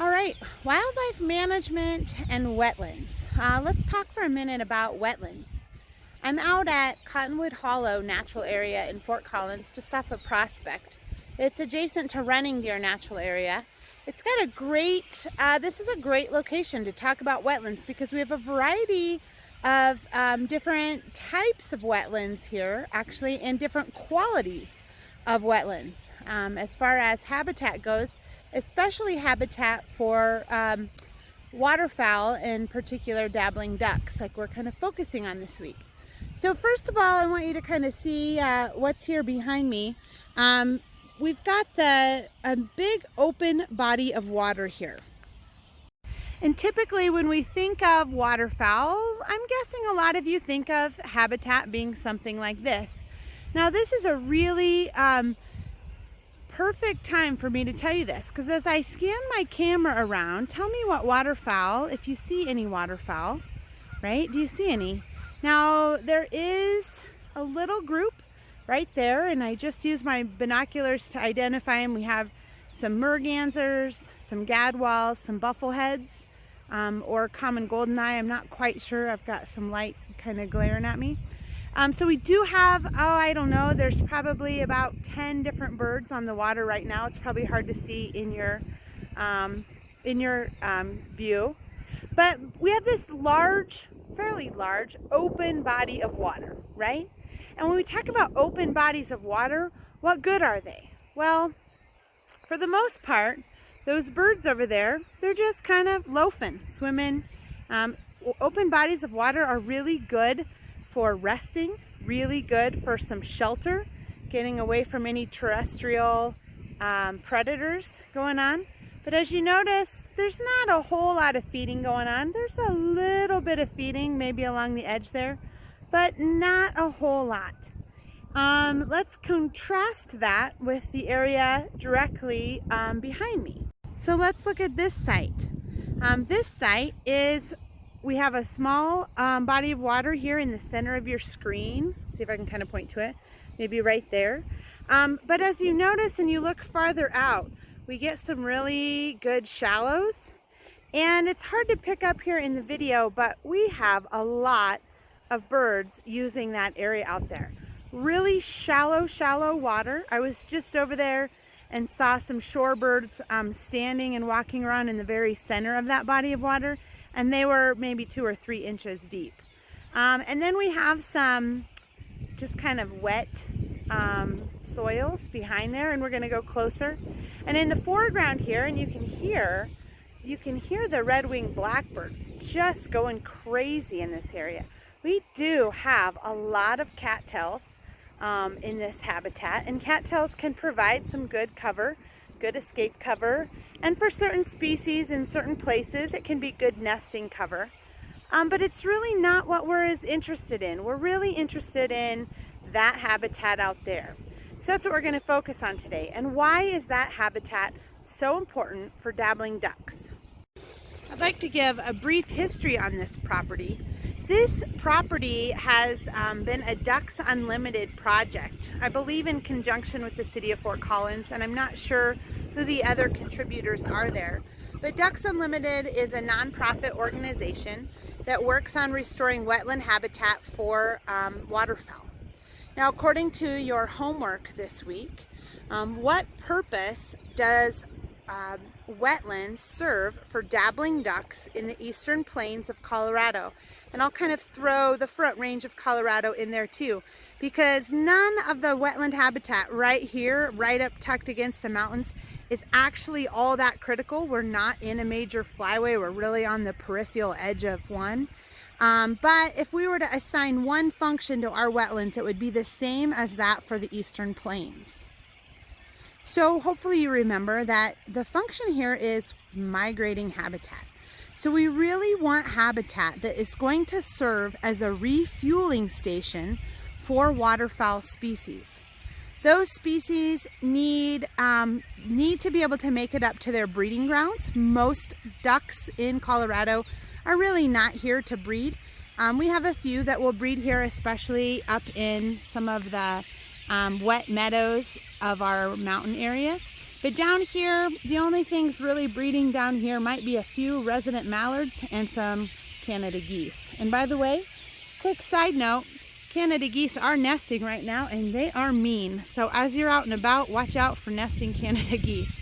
All right, wildlife management and wetlands. Let's talk for a minute about wetlands. I'm out at Cottonwood Hollow Natural Area in Fort Collins, just off of Prospect. It's adjacent to Running Deer Natural Area. It's got a great, this is a great location to talk about wetlands because we have a variety of different types of wetlands here, actually, and different qualities of wetlands. As far as habitat goes, especially habitat for waterfowl, in particular dabbling ducks, like we're kind of focusing on this week. So first of all, I want you to kind of see what's here behind me. We've got a big open body of water here. And typically when we think of waterfowl, I'm guessing a lot of you think of habitat being something like this. Now this is a really perfect time for me to tell you this, because as I scan my camera around, tell me what waterfowl, if you see any waterfowl, right? Do you see any? Now there is a little group right there, and I just used my binoculars to identify them. We have some mergansers, some gadwalls, some buffleheads, or common goldeneye. I'm not quite sure. I've got some light kind of glaring at me. So we do have, I don't know, there's probably about 10 different birds on the water right now. It's probably hard to see in your view. But we have this large, fairly large, open body of water, right? And when we talk about open bodies of water, what good are they? Well, for the most part, those birds over there, they're just kind of loafing, swimming. Open bodies of water are really good for resting, really good for some shelter, getting away from any terrestrial predators going on. But as you notice, there's not a whole lot of feeding going on. There's a little bit of feeding maybe along the edge there, but not a whole lot. Let's contrast that with the area directly behind me. So let's look at this site. This site is, we have a small body of water here in the center of your screen. See if I can kind of point to it, maybe right there. But as you notice and you look farther out, we get some really good shallows. And it's hard to pick up here in the video, but we have a lot of birds using that area out there. Really shallow water. I was just over there and saw some shorebirds standing and walking around in the very center of that body of water, and they were maybe 2 or 3 inches deep. And then we have some just kind of wet soils behind there, and we're going to go closer. And in the foreground here, and you can hear the red-winged blackbirds just going crazy in this area. We do have a lot of cattails in this habitat, and cattails can provide some good cover, good escape cover, and for certain species in certain places it can be good nesting cover. But it's really not what we're as interested in. We're really interested in that habitat out there. So that's what we're going to focus on today. And why is that habitat so important for dabbling ducks? I'd like to give a brief history on this property. This property has been a Ducks Unlimited project, I believe in conjunction with the city of Fort Collins, and I'm not sure who the other contributors are there. But Ducks Unlimited is a nonprofit organization that works on restoring wetland habitat for waterfowl. Now, according to your homework this week, what purpose does wetlands serve for dabbling ducks in the eastern plains of Colorado? And I'll kind of throw the Front Range of Colorado in there too, because none of the wetland habitat right here, right up tucked against the mountains, is actually all that critical. We're not in a major flyway. We're really on the peripheral edge of one. But if we were to assign one function to our wetlands, it would be the same as that for the eastern plains. So hopefully you remember that the function here is migrating habitat. So we really want habitat that is going to serve as a refueling station for waterfowl species. Those species need to be able to make it up to their breeding grounds. Most ducks in Colorado are really not here to breed. We have a few that will breed here, especially up in some of the wet meadows of our mountain areas. But down here, the only things really breeding down here might be a few resident mallards and some Canada geese. And by the way, quick side note, Canada geese are nesting right now and they are mean. So as you're out and about, watch out for nesting Canada geese.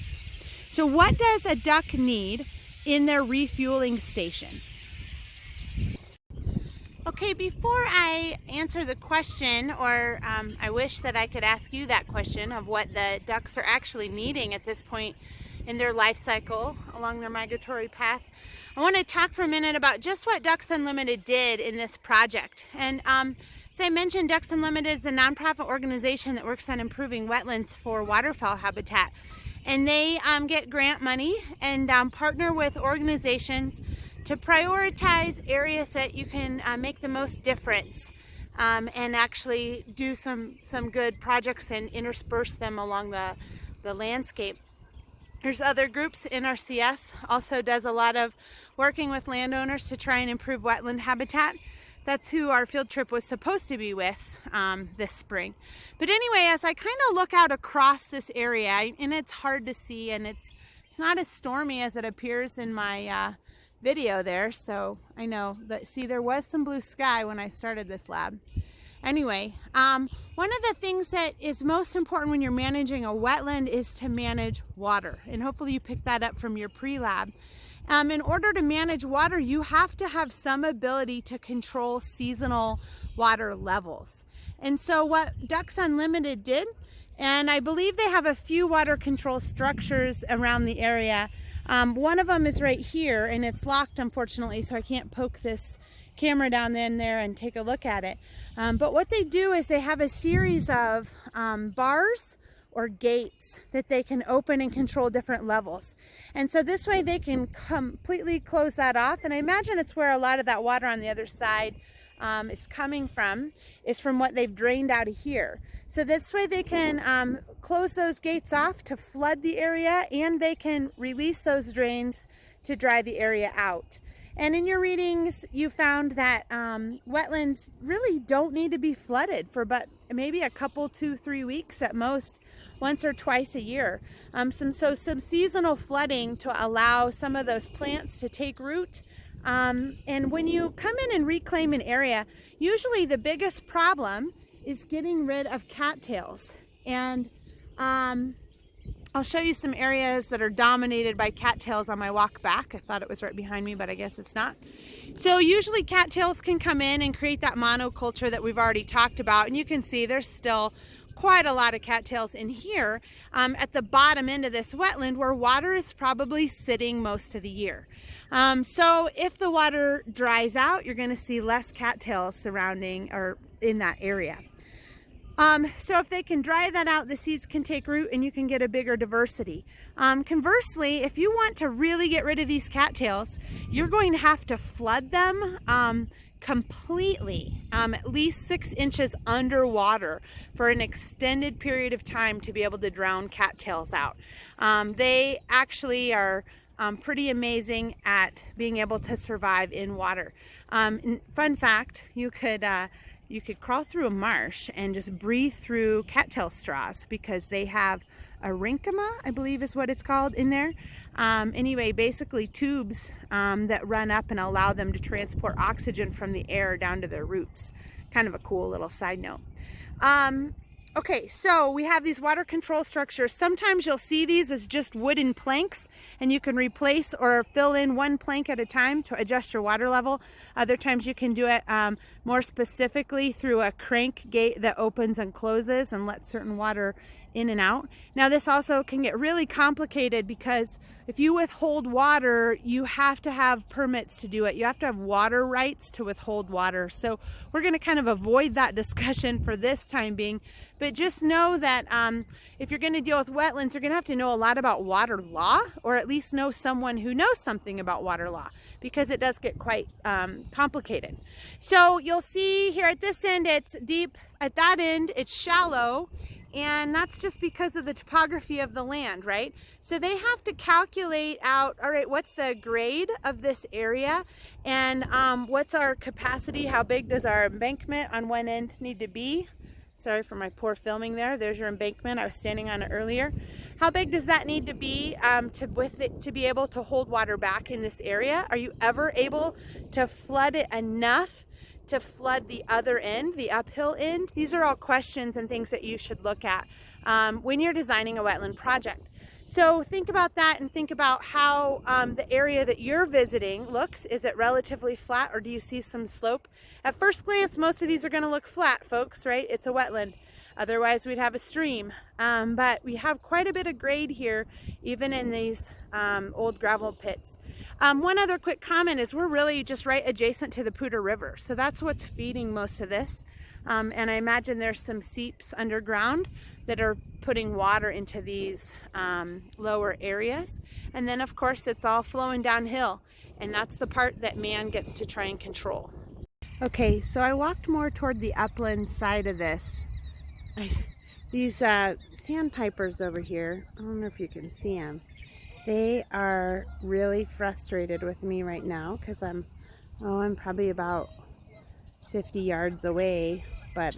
So what does a duck need in their refueling station? Okay, before I answer the question, or I wish that I could ask you that question of what the ducks are actually needing at this point in their life cycle along their migratory path, I want to talk for a minute about just what Ducks Unlimited did in this project. And as I mentioned, Ducks Unlimited is a nonprofit organization that works on improving wetlands for waterfowl habitat. And they get grant money and partner with organizations to prioritize areas that you can make the most difference and actually do some good projects and intersperse them along the landscape. There's other groups. NRCS also does a lot of working with landowners to try and improve wetland habitat. That's who our field trip was supposed to be with this spring. But anyway, as I kind of look out across this area, and it's hard to see, and it's not as stormy as it appears in my video there, so I know that, see, there was some blue sky when I started this lab. Anyway, one of the things that is most important when you're managing a wetland is to manage water, and hopefully you picked that up from your pre-lab. In order to manage water, you have to have some ability to control seasonal water levels. And so what Ducks Unlimited did, and I believe they have a few water control structures around the area. One of them is right here, and it's locked, unfortunately, so I can't poke this camera down in there and take a look at it. But what they do is they have a series of bars or gates that they can open and control different levels. And so this way they can completely close that off. And I imagine it's where a lot of that water on the other side is coming from, is from what they've drained out of here. So this way they can close those gates off to flood the area, and they can release those drains to dry the area out. And in your readings, you found that wetlands really don't need to be flooded for but maybe a couple, 2-3 weeks at most, once or twice a year. Some seasonal flooding to allow some of those plants to take root. And when you come in and reclaim an area, usually the biggest problem is getting rid of cattails. And I'll show you some areas that are dominated by cattails on my walk back. I thought it was right behind me, but I guess it's not. So usually cattails can come in and create that monoculture that we've already talked about. And you can see there's still quite a lot of cattails in here at the bottom end of this wetland where water is probably sitting most of the year. So if the water dries out, you're going to see less cattails surrounding or in that area. So if they can dry that out, the seeds can take root and you can get a bigger diversity. Conversely, if you want to really get rid of these cattails, you're going to have to flood them completely, at least 6 inches underwater for an extended period of time to be able to drown cattails out. They actually are pretty amazing at being able to survive in water. Fun fact, you could crawl through a marsh and just breathe through cattail straws because they have a parenchyma, I believe is what it's called, in there. Anyway, basically tubes that run up and allow them to transport oxygen from the air down to their roots. Kind of a cool little side note. Okay, so we have these water control structures. Sometimes you'll see these as just wooden planks, and you can replace or fill in one plank at a time to adjust your water level. Other times you can do it more specifically through a crank gate that opens and closes and lets certain water in and out. Now this also can get really complicated because if you withhold water, you have to have permits to do it. You have to have water rights to withhold water. So we're going to kind of avoid that discussion for this time being, but just know that if you're going to deal with wetlands, you're going to have to know a lot about water law, or at least know someone who knows something about water law, because it does get quite complicated. So you'll see here at this end, it's deep. At that end, it's shallow. And that's just because of the topography of the land, right? So they have to calculate out, all right, what's the grade of this area? And what's our capacity? How big does our embankment on one end need to be? Sorry for my poor filming there. There's your embankment. I was standing on it earlier. How big does that need to be to be able to hold water back in this area? Are you ever able to flood it enough to flood the other end, the uphill end? These are all questions and things that you should look at when you're designing a wetland project. So think about that and think about how the area that you're visiting looks. Is it relatively flat, or do you see some slope? At first glance, most of these are going to look flat, folks, right? It's a wetland. Otherwise, we'd have a stream. But we have quite a bit of grade here, even in these old gravel pits. One other quick comment is we're really just right adjacent to the Poudre River. So that's what's feeding most of this. And I imagine there's some seeps underground that are putting water into these lower areas. And then of course it's all flowing downhill, and that's the part that man gets to try and control. Okay, so I walked more toward the upland side of this. These sandpipers over here, I don't know if you can see them. They are really frustrated with me right now because I'm probably about 50 yards away, but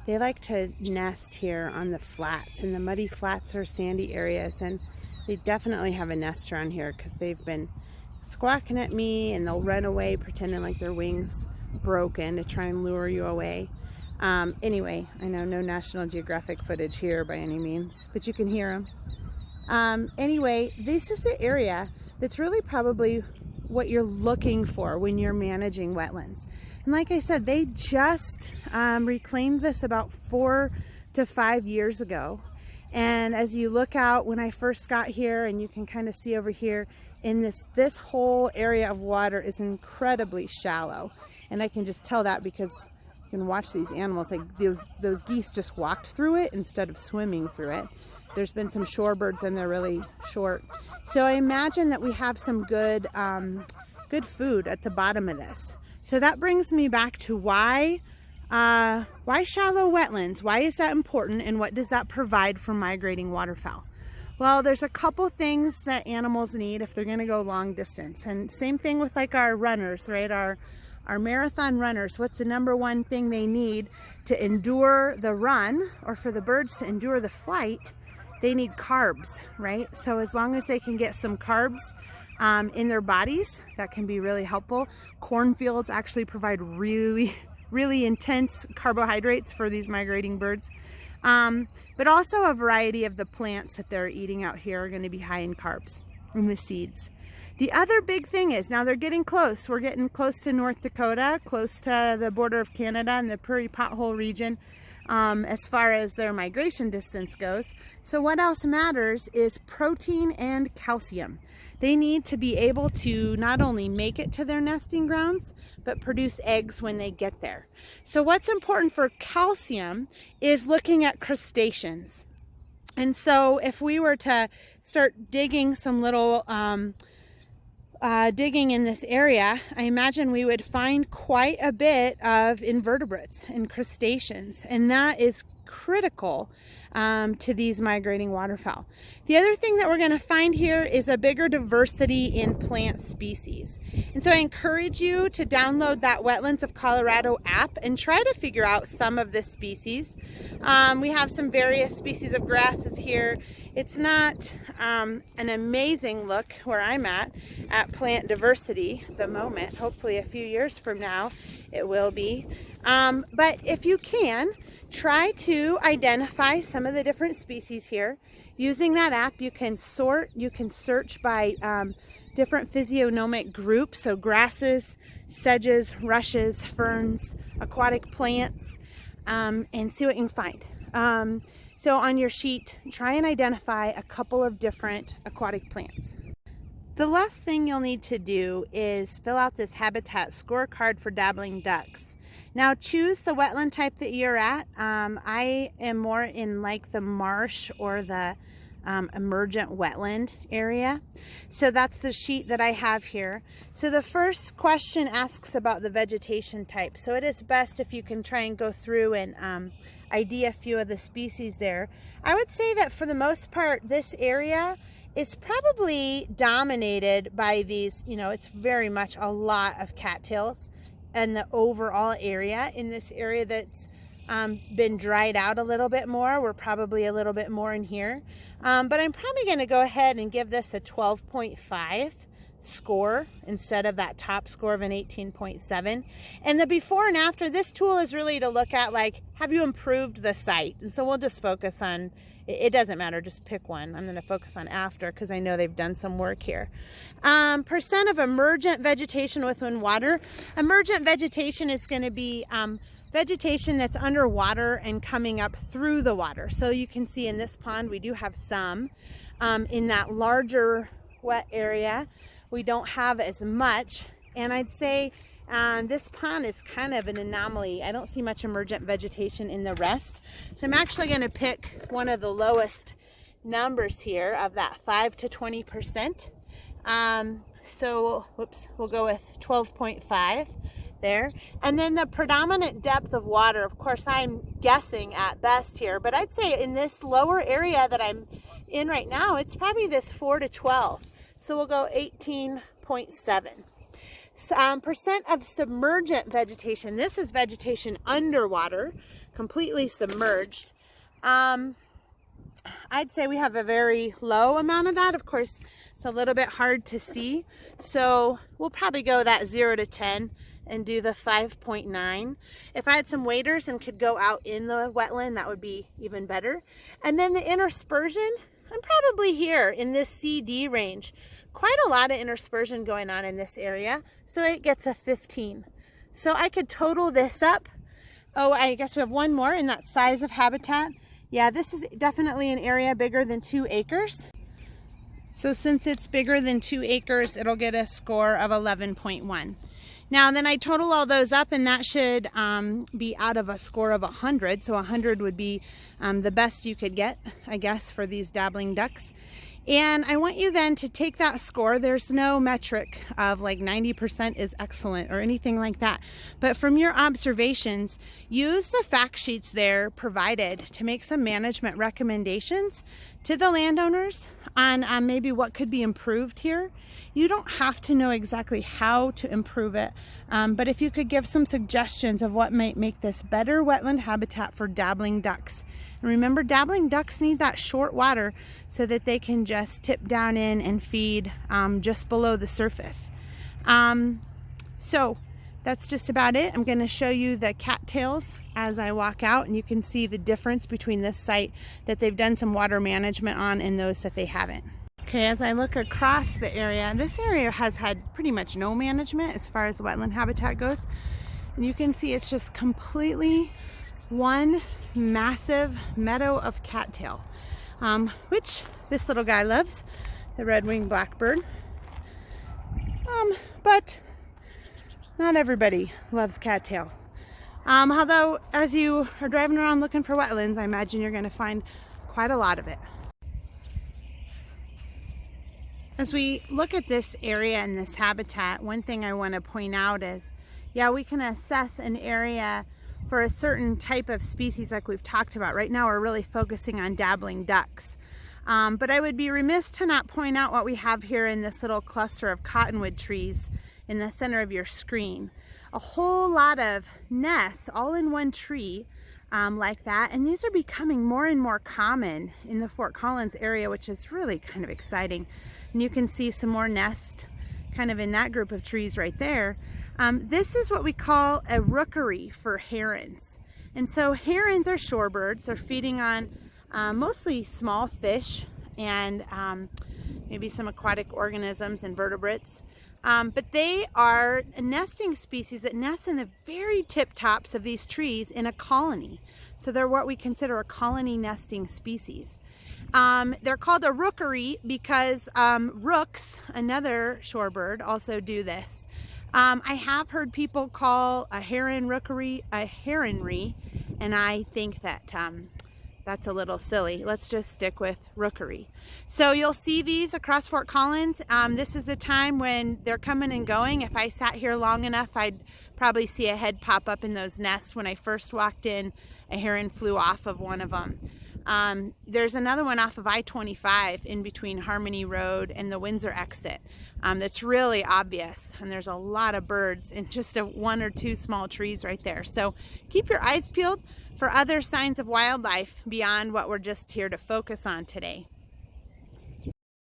they like to nest here on the flats, and the muddy flats are sandy areas, and they definitely have a nest around here because they've been squawking at me, and they'll run away pretending like their wings broken to try and lure you away. Anyway, I know no National Geographic footage here by any means, but you can hear them. Anyway, this is the area that's really probably what you're looking for when you're managing wetlands. And like I said, they just reclaimed this about 4 to 5 years ago. And as you look out, when I first got here, and you can kind of see over here in this whole area of water is incredibly shallow. And I can just tell that because you can watch these animals, like those geese just walked through it instead of swimming through it. There's been some shorebirds and they're really short. So I imagine that we have some good food at the bottom of this. So that brings me back to why shallow wetlands? Why is that important, and what does that provide for migrating waterfowl? Well, there's a couple things that animals need if they're going to go long distance. And same thing with like our runners, right? Our marathon runners, what's the number one thing they need to endure the run, or for the birds to endure the flight? They need carbs, right? So as long as they can get some carbs in their bodies, that can be really helpful. Cornfields actually provide really intense carbohydrates for these migrating birds. But also a variety of the plants that they're eating out here are going to be high in carbs, and the seeds. The other big thing is, now they're getting close. We're getting close to North Dakota, close to the border of Canada and the Prairie Pothole region as far as their migration distance goes. So what else matters is protein and calcium. They need to be able to not only make it to their nesting grounds, but produce eggs when they get there. So what's important for calcium is looking at crustaceans. And so if we were to start digging some little digging in this area, I imagine we would find quite a bit of invertebrates and crustaceans, and that is critical to these migrating waterfowl. The other thing that we're going to find here is a bigger diversity in plant species. And so I encourage you to download that Wetlands of Colorado app and try to figure out some of the species. We have some various species of grasses here. It's not an amazing look where I'm at plant diversity at the moment. Hopefully a few years from now it will be. But if you can, try to identify some of the different species here. Using that app, you can sort, you can search by different physiognomic groups, so grasses, sedges, rushes, ferns, aquatic plants, and see what you can find. So on your sheet, try and identify a couple of different aquatic plants. The last thing you'll need to do is fill out this habitat scorecard for dabbling ducks. Now choose the wetland type that you're at. I am more in like the marsh or the emergent wetland area. So that's the sheet that I have here. So the first question asks about the vegetation type. So it is best if you can try and go through and ID a few of the species there. I would say that for the most part, this area is probably dominated by these, you know, it's very much a lot of cattails, and the overall area in this area that's been dried out a little bit more. We're probably a little bit more in here. But I'm probably going to go ahead and give this a 12.5 score instead of that top score of an 18.7. And the before and after, this tool is really to look at, like, have you improved the site? And so we'll just focus on, it doesn't matter, just pick one. I'm going to focus on after because I know they've done some work here. Percent of emergent vegetation within water. Emergent vegetation is going to be vegetation that's underwater and coming up through the water. So you can see in this pond we do have some. In that larger wet area we don't have as much, and I'd say this pond is kind of an anomaly. I don't see much emergent vegetation in the rest, so I'm actually going to pick one of the lowest numbers here of that 5 to 20%. So whoops, we'll go with 12.5 there. And then the predominant depth of water, of course I'm guessing at best here, but I'd say in this lower area that I'm in right now, it's probably this 4 to 12. So we'll go 18.7. Percent of submergent vegetation. This is vegetation underwater, completely submerged. I'd say we have a very low amount of that. Of course, it's a little bit hard to see. So we'll probably go that 0 to 10 and do the 5.9. If I had some waders and could go out in the wetland, that would be even better. And then the interspersion, I'm probably here in this CD range. Quite a lot of interspersion going on in this area, so it gets a 15. So I could total this up. Oh, I guess we have one more in that size of habitat. Yeah, this is definitely an area bigger than 2 acres. So since it's bigger than 2 acres, it'll get a score of 11.1. Now then I total all those up, and that should be out of a score of 100. So 100 would be the best you could get, I guess, for these dabbling ducks. And I want you then to take that score. There's no metric of like 90% is excellent or anything like that. But from your observations, use the fact sheets there provided to make some management recommendations to the landowners on maybe what could be improved here. You don't have to know exactly how to improve it, but if you could give some suggestions of what might make this better wetland habitat for dabbling ducks. And remember, dabbling ducks need that short water so that they can just tip down in and feed just below the surface. So that's just about it. I'm going to show you the cattails as I walk out, and you can see the difference between this site that they've done some water management on and those that they haven't. Okay, as I look across the area, this area has had pretty much no management as far as wetland habitat goes. And you can see it's just completely one massive meadow of cattail, which this little guy loves, the red-winged blackbird. But not everybody loves cattail. Although as you are driving around looking for wetlands, I imagine you're going to find quite a lot of it. As we look at this area and this habitat, one thing I want to point out is, yeah, we can assess an area for a certain type of species like we've talked about. Right now we're really focusing on dabbling ducks. But I would be remiss to not point out what we have here in this little cluster of cottonwood trees in the center of your screen. A whole lot of nests all in one tree like that, and these are becoming more and more common in the Fort Collins area, which is really kind of exciting. And you can see some more nests kind of in that group of trees right there. This is what we call a rookery for herons. And so herons are shorebirds. They're feeding on mostly small fish and maybe some aquatic organisms and vertebrates. But they are a nesting species that nest in the very tip tops of these trees in a colony. So they're what we consider a colony nesting species. They're called a rookery because rooks, another shorebird, also do this. I have heard people call a heron rookery a heronry, and I think that that's a little silly. Let's just stick with rookery. So you'll see these across Fort Collins. This is the time when they're coming and going. If I sat here long enough, I'd probably see a head pop up in those nests. When I first walked in, a heron flew off of one of them. There's another one off of I-25 in between Harmony Road and the Windsor exit that's really obvious, and there's a lot of birds and just one or two small trees right there. So keep your eyes peeled for other signs of wildlife beyond what we're just here to focus on today.